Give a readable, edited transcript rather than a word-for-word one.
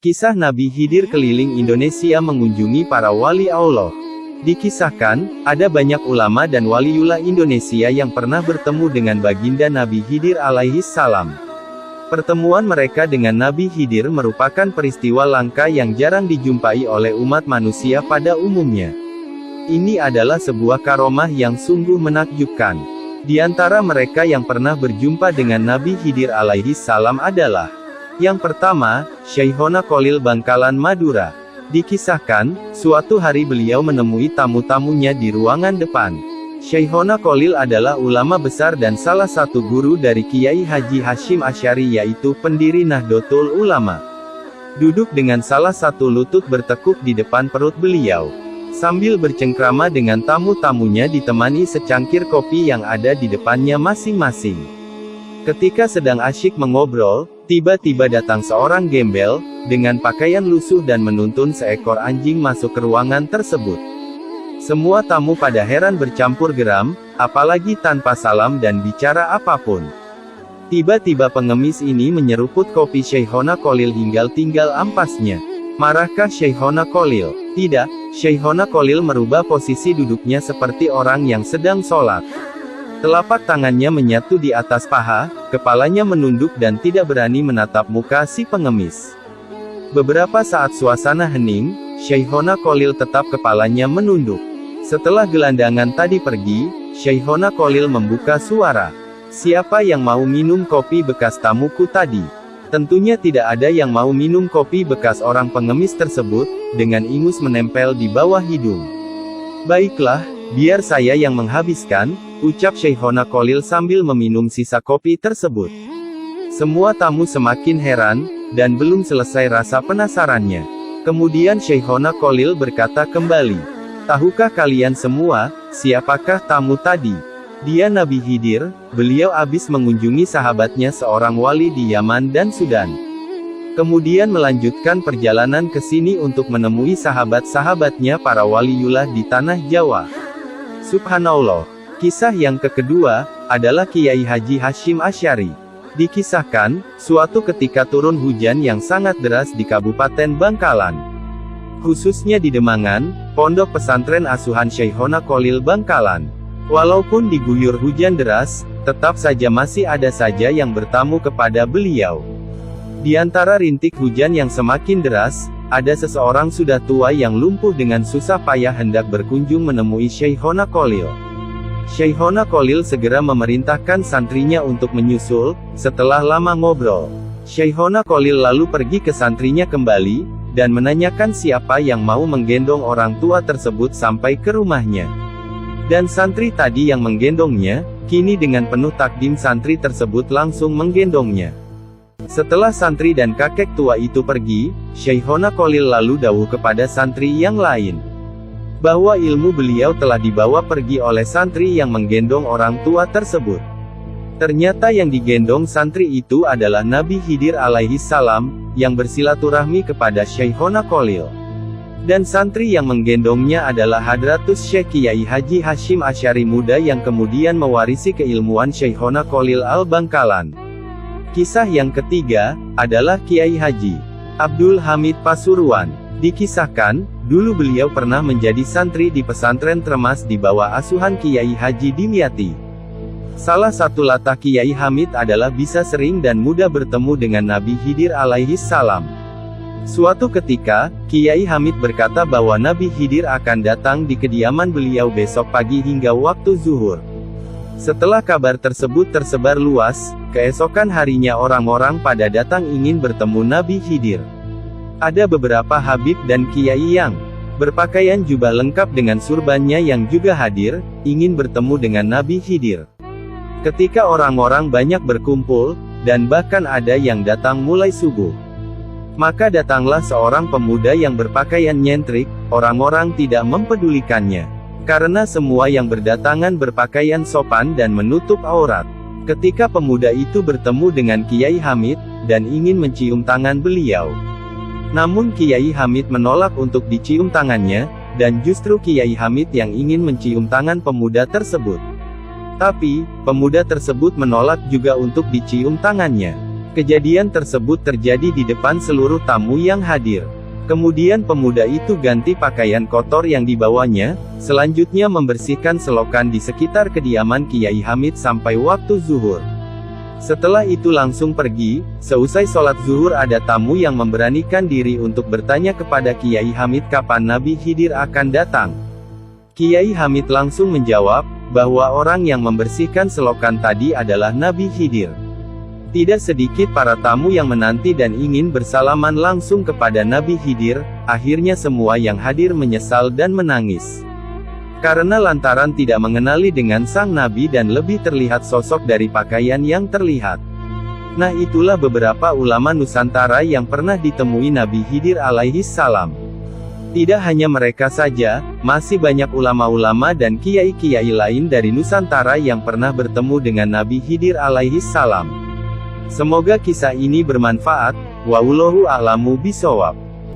Kisah Nabi Khidir keliling Indonesia mengunjungi para wali Allah. Dikisahkan, ada banyak ulama dan waliullah Indonesia yang pernah bertemu dengan baginda Nabi Khidir alaihi salam. Pertemuan mereka dengan Nabi Khidir merupakan peristiwa langka yang jarang dijumpai oleh umat manusia pada umumnya. Ini adalah sebuah karomah yang sungguh menakjubkan. Di antara mereka yang pernah berjumpa dengan Nabi Khidir alaihi salam adalah: yang pertama, Syekhona Kholil Bangkalan Madura. Dikisahkan, suatu hari beliau menemui tamu-tamunya di ruangan depan. Syekhona Kholil adalah ulama besar dan salah satu guru dari Kiai Haji Hasyim Asy'ari, yaitu pendiri Nahdlatul Ulama. Duduk dengan salah satu lutut bertekuk di depan perut beliau. Sambil bercengkrama dengan tamu-tamunya ditemani secangkir kopi yang ada di depannya masing-masing. Ketika sedang asyik mengobrol, tiba-tiba datang seorang gembel, dengan pakaian lusuh dan menuntun seekor anjing masuk ke ruangan tersebut. Semua tamu pada heran bercampur geram, apalagi tanpa salam dan bicara apapun. Tiba-tiba pengemis ini menyeruput kopi Syekhona Kholil hingga tinggal ampasnya. Marahkah Syekhona Kholil? Tidak, Syekhona Kholil merubah posisi duduknya seperti orang yang sedang sholat. Telapak tangannya menyatu di atas paha, kepalanya menunduk dan tidak berani menatap muka si pengemis. Beberapa saat suasana hening, Syekhona Kholil tetap kepalanya menunduk. Setelah gelandangan tadi pergi, Syekhona Kholil membuka suara. "Siapa yang mau minum kopi bekas tamuku tadi?" Tentunya tidak ada yang mau minum kopi bekas orang pengemis tersebut, dengan ingus menempel di bawah hidung. "Baiklah, biar saya yang menghabiskan," ucap Syekhona Kholil sambil meminum sisa kopi tersebut. Semua tamu semakin heran, dan belum selesai rasa penasarannya. Kemudian Syekhona Kholil berkata kembali, "Tahukah kalian semua, siapakah tamu tadi? Dia Nabi Khidir, beliau habis mengunjungi sahabatnya seorang wali di Yaman dan Sudan. Kemudian melanjutkan perjalanan ke sini untuk menemui sahabat-sahabatnya para waliullah di tanah Jawa." Subhanallah. Kisah yang kedua, adalah Kiai Haji Hasyim Asy'ari. Dikisahkan, suatu ketika turun hujan yang sangat deras di Kabupaten Bangkalan. Khususnya di Demangan, pondok pesantren asuhan Syekhona Kholil Bangkalan. Walaupun diguyur hujan deras, tetap saja masih ada saja yang bertamu kepada beliau. Di antara rintik hujan yang semakin deras, ada seseorang sudah tua yang lumpuh dengan susah payah hendak berkunjung menemui Syekhona Kholil. Syekhona Kholil segera memerintahkan santrinya untuk menyusul. Setelah lama ngobrol, Syekhona Kholil lalu pergi ke santrinya kembali, dan menanyakan siapa yang mau menggendong orang tua tersebut sampai ke rumahnya. Dan santri tadi yang menggendongnya, kini dengan penuh takdim santri tersebut langsung menggendongnya. Setelah santri dan kakek tua itu pergi, Syekhona Kholil lalu dawuh kepada santri yang lain, bahwa ilmu beliau telah dibawa pergi oleh santri yang menggendong orang tua tersebut. Ternyata yang digendong santri itu adalah Nabi Khidir alaihi salam, yang bersilaturahmi kepada Syekhona Kholil. Dan santri yang menggendongnya adalah Hadratus Syekh Kiai Haji Hasyim Asy'ari muda yang kemudian mewarisi keilmuan Syekhona Kholil al-Bangkalan. Kisah yang ketiga, adalah Kiai Haji Abdul Hamid Pasuruan. Dikisahkan, dulu beliau pernah menjadi santri di pesantren Tremas di bawah asuhan Kiai Haji Dimyati. Salah satu latah Kiai Hamid adalah bisa sering dan mudah bertemu dengan Nabi Khidir alaihi salam. Suatu ketika, Kiai Hamid berkata bahwa Nabi Khidir akan datang di kediaman beliau besok pagi hingga waktu zuhur. Setelah kabar tersebut tersebar luas, keesokan harinya orang-orang pada datang ingin bertemu Nabi Khidir. Ada beberapa habib dan kiai yang berpakaian jubah lengkap dengan surbannya yang juga hadir, ingin bertemu dengan Nabi Khidir. Ketika orang-orang banyak berkumpul, dan bahkan ada yang datang mulai subuh, maka datanglah seorang pemuda yang berpakaian nyentrik. Orang-orang tidak mempedulikannya, karena semua yang berdatangan berpakaian sopan dan menutup aurat. Ketika pemuda itu bertemu dengan Kiai Hamid, dan ingin mencium tangan beliau, namun Kiai Hamid menolak untuk dicium tangannya, dan justru Kiai Hamid yang ingin mencium tangan pemuda tersebut. Tapi, pemuda tersebut menolak juga untuk dicium tangannya. Kejadian tersebut terjadi di depan seluruh tamu yang hadir. Kemudian pemuda itu ganti pakaian kotor yang dibawanya, selanjutnya membersihkan selokan di sekitar kediaman Kiai Hamid sampai waktu zuhur. Setelah itu langsung pergi. Seusai sholat zuhur ada tamu yang memberanikan diri untuk bertanya kepada Kiai Hamid kapan Nabi Khidir akan datang. Kiai Hamid langsung menjawab, bahwa orang yang membersihkan selokan tadi adalah Nabi Khidir. Tidak sedikit para tamu yang menanti dan ingin bersalaman langsung kepada Nabi Khidir, akhirnya semua yang hadir menyesal dan menangis. Karena lantaran tidak mengenali dengan sang Nabi dan lebih terlihat sosok dari pakaian yang terlihat. Nah itulah beberapa ulama Nusantara yang pernah ditemui Nabi Khidir alaihi salam. Tidak hanya mereka saja, masih banyak ulama-ulama dan kiai-kiai lain dari Nusantara yang pernah bertemu dengan Nabi Khidir alaihi salam. Semoga kisah ini bermanfaat, wallahu a'lamu bishawab.